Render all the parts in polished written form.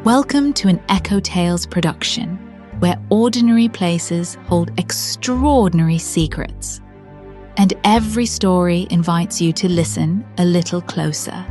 Welcome to an EchoTales production, where ordinary places hold extraordinary secrets. And every story invites you to listen a little closer.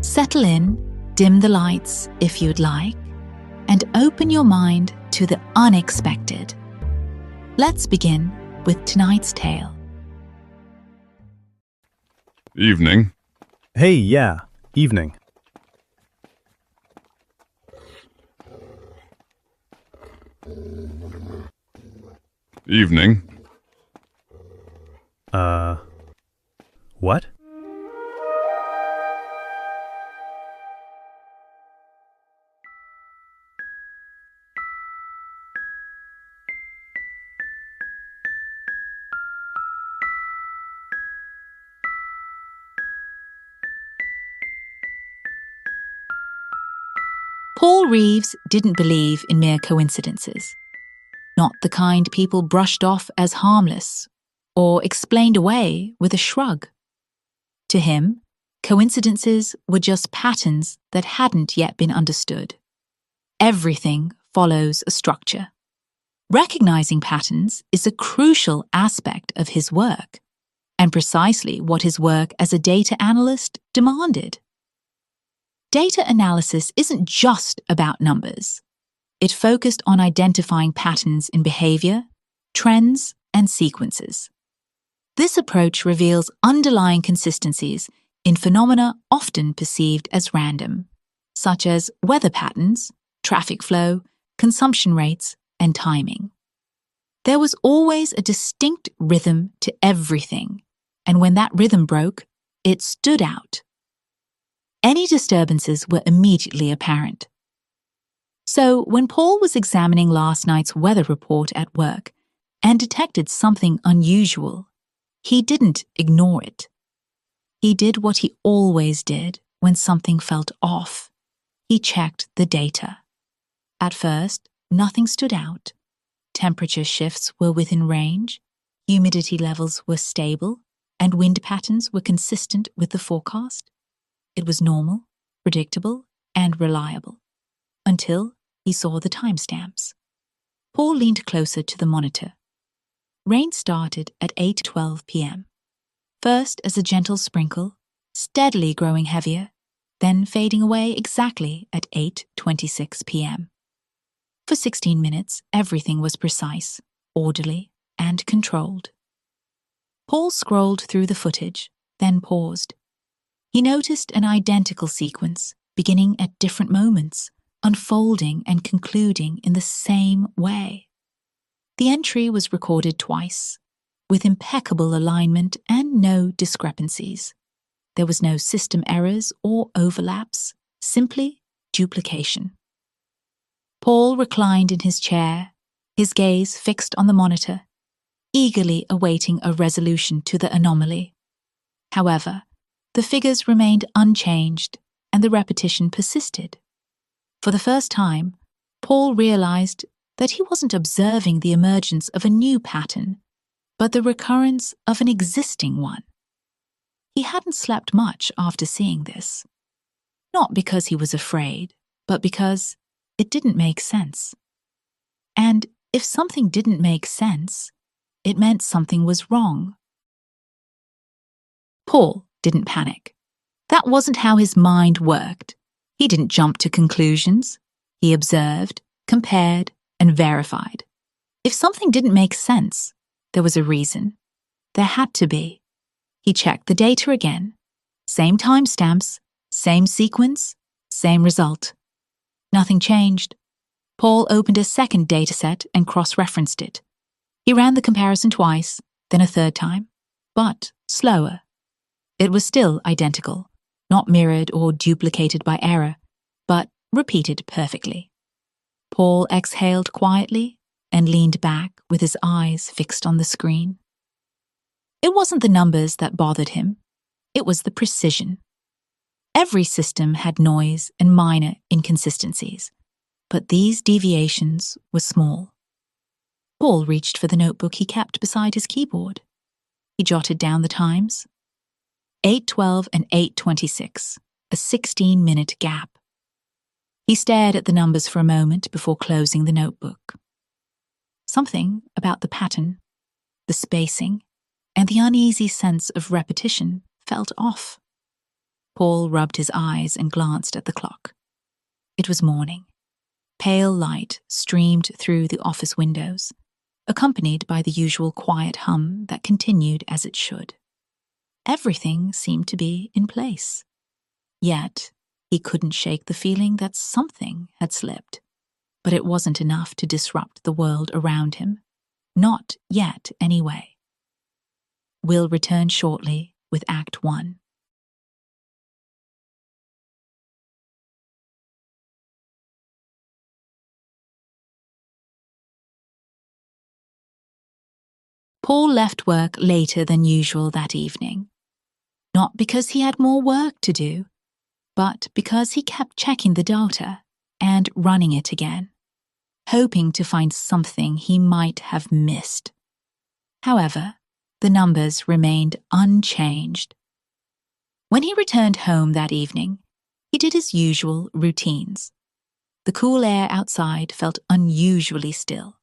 Settle in, dim the lights if you'd like, and open your mind to the unexpected. Let's begin with tonight's tale. Evening. Hey, yeah, evening. Evening. What? Paul Reeves didn't believe in mere coincidences. Not the kind people brushed off as harmless or explained away with a shrug. To him, coincidences were just patterns that hadn't yet been understood. Everything follows a structure. Recognizing patterns is a crucial aspect of his work, and precisely what his work as a data analyst demanded. Data analysis isn't just about numbers. It focused on identifying patterns in behavior, trends, and sequences. This approach reveals underlying consistencies in phenomena often perceived as random, such as weather patterns, traffic flow, consumption rates, and timing. There was always a distinct rhythm to everything, and when that rhythm broke, it stood out. Any disturbances were immediately apparent. So, when Paul was examining last night's weather report at work and detected something unusual, he didn't ignore it. He did what he always did when something felt off. He checked the data. At first, nothing stood out. Temperature shifts were within range, humidity levels were stable, and wind patterns were consistent with the forecast. It was normal, predictable, and reliable, until he saw the timestamps. Paul leaned closer to the monitor. Rain started at 8:12 p.m., first as a gentle sprinkle, steadily growing heavier, then fading away exactly at 8:26 p.m. For 16 minutes, everything was precise, orderly, and controlled. Paul scrolled through the footage, then paused. He noticed an identical sequence, beginning at different moments, unfolding and concluding in the same way. The entry was recorded twice, with impeccable alignment and no discrepancies. There was no system errors or overlaps, simply duplication. Paul reclined in his chair, his gaze fixed on the monitor, eagerly awaiting a resolution to the anomaly. However, the figures remained unchanged, and the repetition persisted. For the first time, Paul realized that he wasn't observing the emergence of a new pattern, but the recurrence of an existing one. He hadn't slept much after seeing this. Not because he was afraid, but because it didn't make sense. And if something didn't make sense, it meant something was wrong. Paul didn't panic. That wasn't how his mind worked. He didn't jump to conclusions. He observed, compared, and verified. If something didn't make sense, there was a reason. There had to be. He checked the data again. Same timestamps, same sequence, same result. Nothing changed. Paul opened a second dataset and cross-referenced it. He ran the comparison twice, then a third time, but slower. It was still identical, not mirrored or duplicated by error, but repeated perfectly. Paul exhaled quietly and leaned back with his eyes fixed on the screen. It wasn't the numbers that bothered him. It was the precision. Every system had noise and minor inconsistencies, but these deviations were small. Paul reached for the notebook he kept beside his keyboard. He jotted down the times. 8:12 and 8:26, a 16-minute gap. He stared at the numbers for a moment before closing the notebook. Something about the pattern, the spacing, and the uneasy sense of repetition felt off. Paul rubbed his eyes and glanced at the clock. It was morning. Pale light streamed through the office windows, accompanied by the usual quiet hum that continued as it should. Everything seemed to be in place. Yet, he couldn't shake the feeling that something had slipped. But it wasn't enough to disrupt the world around him. Not yet, anyway. We'll return shortly with Act 1. Paul left work later than usual that evening. Not because he had more work to do, but because he kept checking the data and running it again, hoping to find something he might have missed. However, the numbers remained unchanged. When he returned home that evening, he did his usual routines. The cool air outside felt unusually still,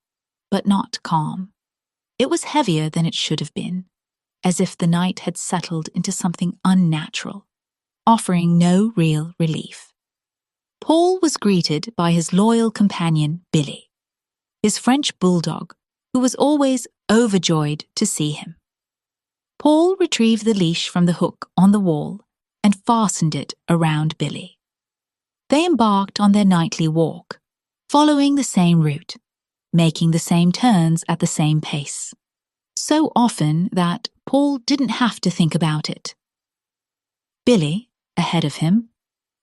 but not calm. It was heavier than it should have been, as if the night had settled into something unnatural, offering no real relief. Paul was greeted by his loyal companion, Billy, his French bulldog, who was always overjoyed to see him. Paul retrieved the leash from the hook on the wall and fastened it around Billy. They embarked on their nightly walk, following the same route, making the same turns at the same pace, so often that Paul didn't have to think about it. Billy, ahead of him,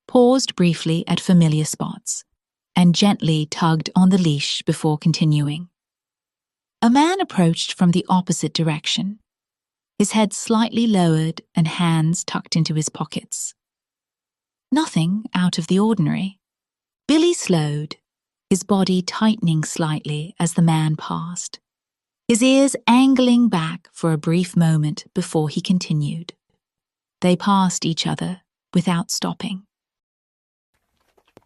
paused briefly at familiar spots and gently tugged on the leash before continuing. A man approached from the opposite direction, his head slightly lowered and hands tucked into his pockets. Nothing out of the ordinary. Billy slowed, his body tightening slightly as the man passed, his ears angling back for a brief moment before he continued. They passed each other without stopping.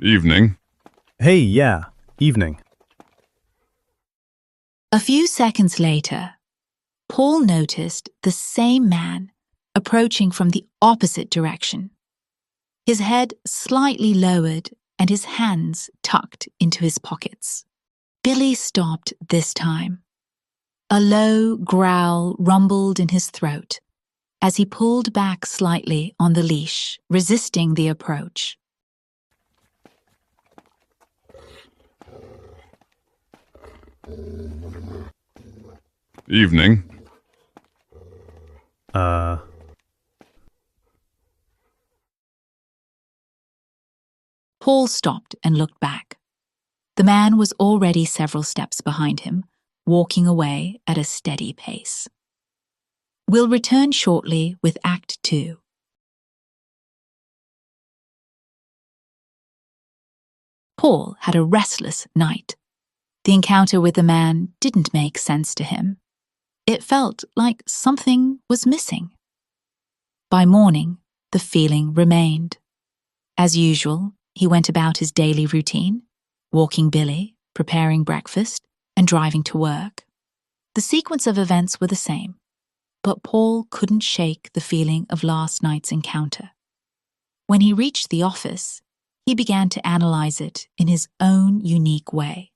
Evening. Hey, yeah, evening. A few seconds later, Paul noticed the same man approaching from the opposite direction, his head slightly lowered and his hands tucked into his pockets. Billy stopped this time. A low growl rumbled in his throat as he pulled back slightly on the leash, resisting the approach. Evening. Paul stopped and looked back. The man was already several steps behind him, walking away at a steady pace. We'll return shortly with Act 2. Paul had a restless night. The encounter with the man didn't make sense to him. It felt like something was missing. By morning, the feeling remained. As usual, he went about his daily routine, walking Billy, preparing breakfast, and driving to work. The sequence of events were the same, but Paul couldn't shake the feeling of last night's encounter. When he reached the office, he began to analyze it in his own unique way.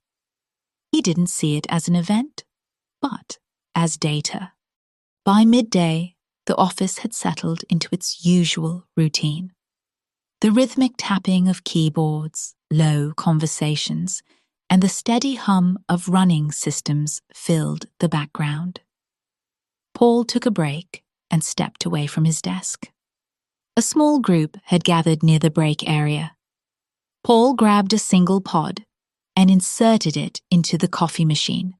He didn't see it as an event, but as data. By midday, the office had settled into its usual routine. The rhythmic tapping of keyboards, low conversations, and the steady hum of running systems filled the background. Paul took a break and stepped away from his desk. A small group had gathered near the break area. Paul grabbed a single pod and inserted it into the coffee machine,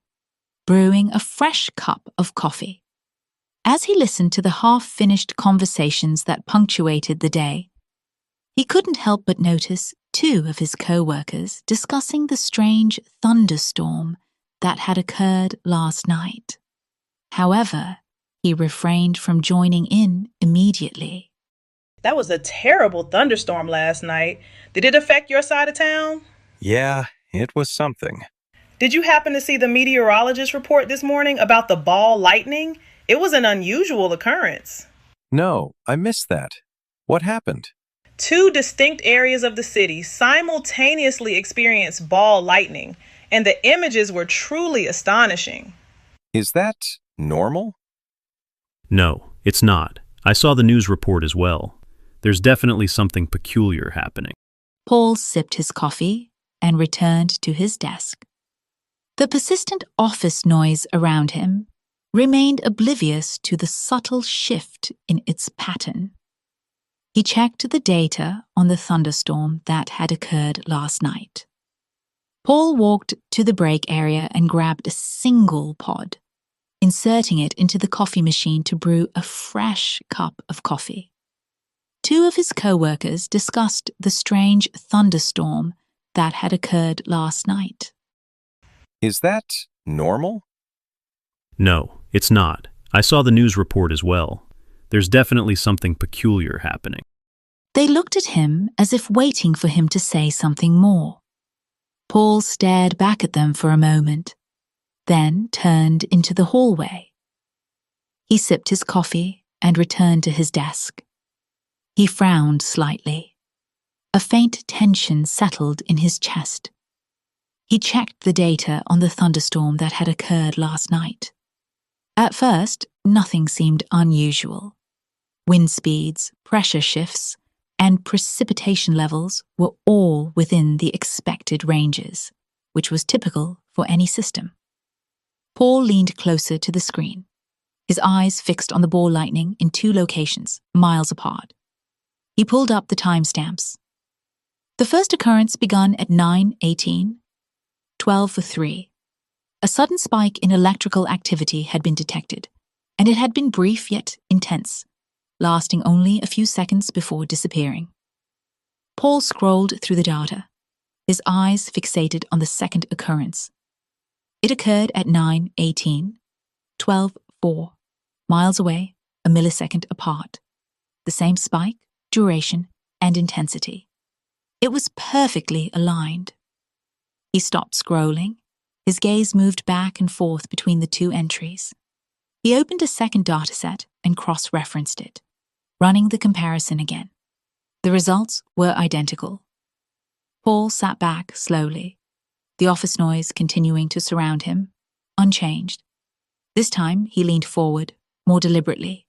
brewing a fresh cup of coffee. As he listened to the half-finished conversations that punctuated the day, he couldn't help but notice two of his co-workers discussing the strange thunderstorm that had occurred last night. However, he refrained from joining in immediately. That was a terrible thunderstorm last night. Did it affect your side of town? Yeah, it was something. Did you happen to see the meteorologist report this morning about the ball lightning? It was an unusual occurrence. No, I missed that. What happened? Two distinct areas of the city simultaneously experienced ball lightning, and the images were truly astonishing. Is that normal? No, it's not. I saw the news report as well. There's definitely something peculiar happening. Paul sipped his coffee and returned to his desk. The persistent office noise around him remained oblivious to the subtle shift in its pattern. He checked the data on the thunderstorm that had occurred last night. Paul walked to the break area and grabbed a single pod, inserting it into the coffee machine to brew a fresh cup of coffee. Two of his co-workers discussed the strange thunderstorm that had occurred last night. Is that normal? No, it's not. I saw the news report as well. There's definitely something peculiar happening. They looked at him as if waiting for him to say something more. Paul stared back at them for a moment, then turned into the hallway. He sipped his coffee and returned to his desk. He frowned slightly. A faint tension settled in his chest. He checked the data on the thunderstorm that had occurred last night. At first, nothing seemed unusual. Wind speeds, pressure shifts, and precipitation levels were all within the expected ranges, which was typical for any system. Paul leaned closer to the screen, his eyes fixed on the ball lightning in two locations, miles apart. He pulled up the timestamps. The first occurrence begun at 9:18, 12:03. A sudden spike in electrical activity had been detected, and it had been brief yet intense, lasting only a few seconds before disappearing. Paul scrolled through the data, his eyes fixated on the second occurrence. It occurred at 9:18, 12:04, miles away, a millisecond apart. The same spike, duration, and intensity. It was perfectly aligned. He stopped scrolling. His gaze moved back and forth between the two entries. He opened a second dataset and cross-referenced it, running the comparison again. The results were identical. Paul sat back slowly, the office noise continuing to surround him, unchanged. This time he leaned forward, more deliberately.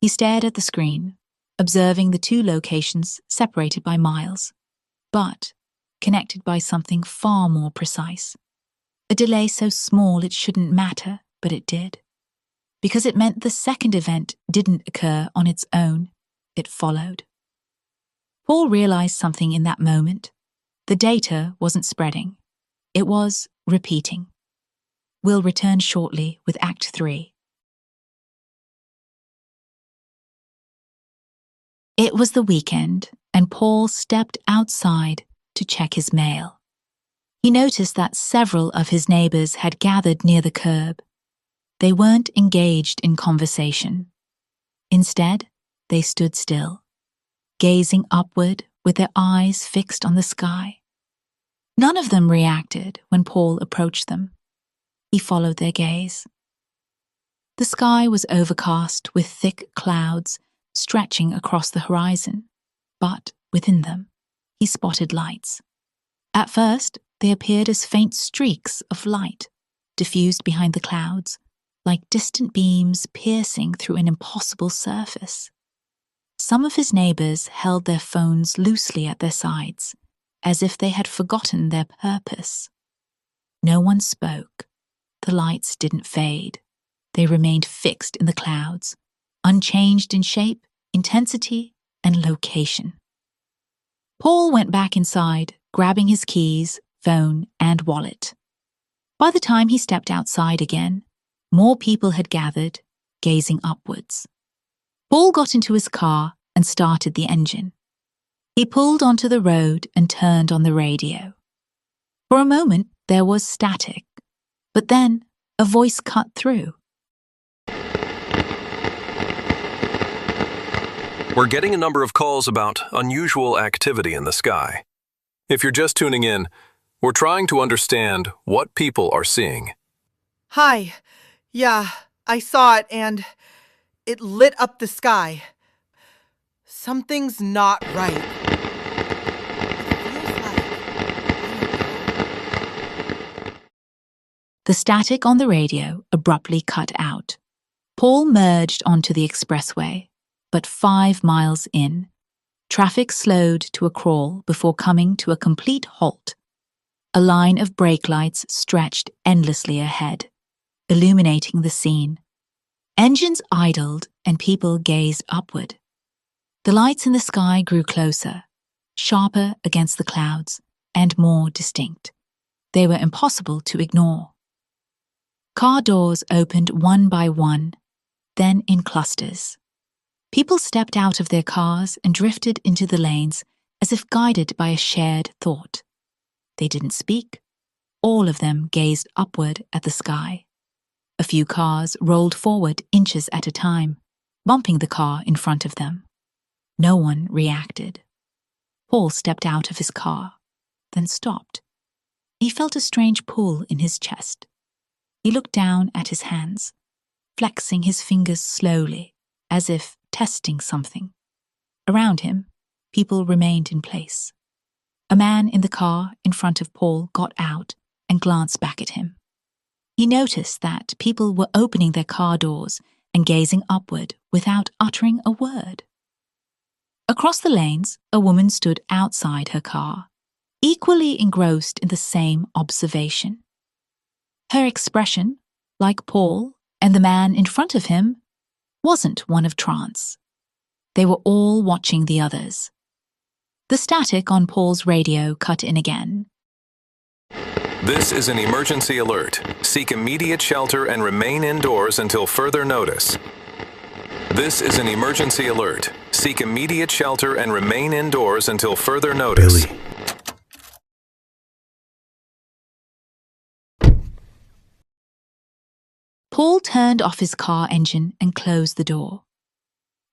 He stared at the screen, observing the two locations separated by miles, but connected by something far more precise. A delay so small it shouldn't matter, but it did. Because it meant the second event didn't occur on its own, it followed. Paul realized something in that moment. The data wasn't spreading. It was repeating. We'll return shortly with Act 3. It was the weekend, and Paul stepped outside to check his mail. He noticed that several of his neighbors had gathered near the curb. They weren't engaged in conversation. Instead, they stood still, gazing upward with their eyes fixed on the sky. None of them reacted when Paul approached them. He followed their gaze. The sky was overcast with thick clouds stretching across the horizon, but within them, he spotted lights. At first, they appeared as faint streaks of light, diffused behind the clouds, like distant beams piercing through an impossible surface. Some of his neighbors held their phones loosely at their sides, as if they had forgotten their purpose. No one spoke. The lights didn't fade. They remained fixed in the clouds, unchanged in shape, intensity, and location. Paul went back inside, grabbing his keys, phone, and wallet. By the time he stepped outside again, more people had gathered, gazing upwards. Paul got into his car and started the engine. He pulled onto the road and turned on the radio. For a moment, there was static, but then a voice cut through. We're getting a number of calls about unusual activity in the sky. If you're just tuning in, we're trying to understand what people are seeing. Hi. Yeah, I saw it and it lit up the sky. Something's not right. It feels like... The static on the radio abruptly cut out. Paul merged onto the expressway, but 5 miles in, traffic slowed to a crawl before coming to a complete halt. A line of brake lights stretched endlessly ahead, illuminating the scene. Engines idled and people gazed upward. The lights in the sky grew closer, sharper against the clouds, and more distinct. They were impossible to ignore. Car doors opened one by one, then in clusters. People stepped out of their cars and drifted into the lanes as if guided by a shared thought. They didn't speak. All of them gazed upward at the sky. A few cars rolled forward inches at a time, bumping the car in front of them. No one reacted. Paul stepped out of his car, then stopped. He felt a strange pull in his chest. He looked down at his hands, flexing his fingers slowly, as if testing something. Around him, people remained in place. A man in the car in front of Paul got out and glanced back at him. He noticed that people were opening their car doors and gazing upward without uttering a word. Across the lanes, a woman stood outside her car, equally engrossed in the same observation. Her expression, like Paul and the man in front of him, wasn't one of trance. They were all watching the others. The static on Paul's radio cut in again. This is an emergency alert. Seek immediate shelter and remain indoors until further notice. This is an emergency alert. Seek immediate shelter and remain indoors until further notice. Billy. Paul turned off his car engine and closed the door.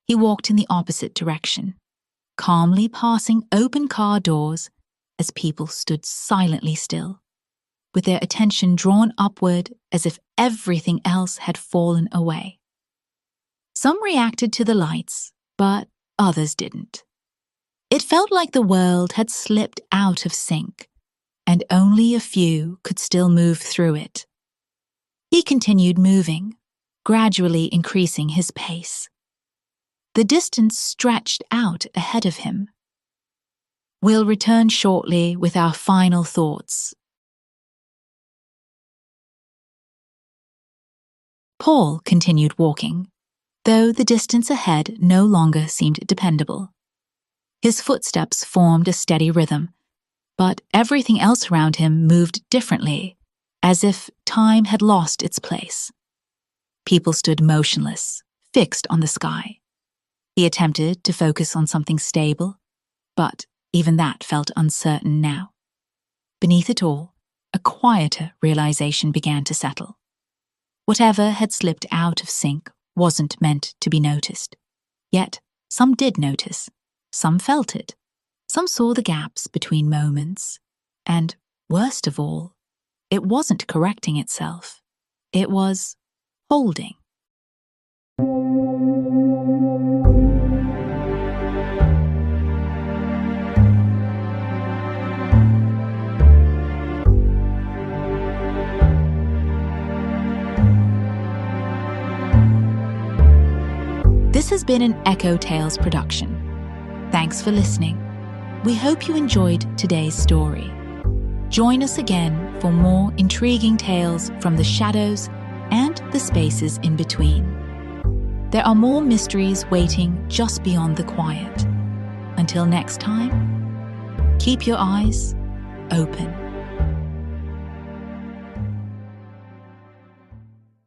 He walked in the opposite direction, calmly passing open car doors as people stood silently still, with their attention drawn upward as if everything else had fallen away. Some reacted to the lights, but others didn't. It felt like the world had slipped out of sync, and only a few could still move through it. He continued moving, gradually increasing his pace. The distance stretched out ahead of him. We'll return shortly with our final thoughts. Paul continued walking, though the distance ahead no longer seemed dependable. His footsteps formed a steady rhythm, but everything else around him moved differently, as if time had lost its place. People stood motionless, fixed on the sky. He attempted to focus on something stable, but even that felt uncertain now. Beneath it all, a quieter realization began to settle. Whatever had slipped out of sync wasn't meant to be noticed. Yet, some did notice. Some felt it. Some saw the gaps between moments. And, worst of all, it wasn't correcting itself. It was holding. This has been an EchoTales production. Thanks for listening. We hope you enjoyed today's story. Join us again for more intriguing tales from the shadows and the spaces in between. There are more mysteries waiting just beyond the quiet. Until next time, keep your eyes open.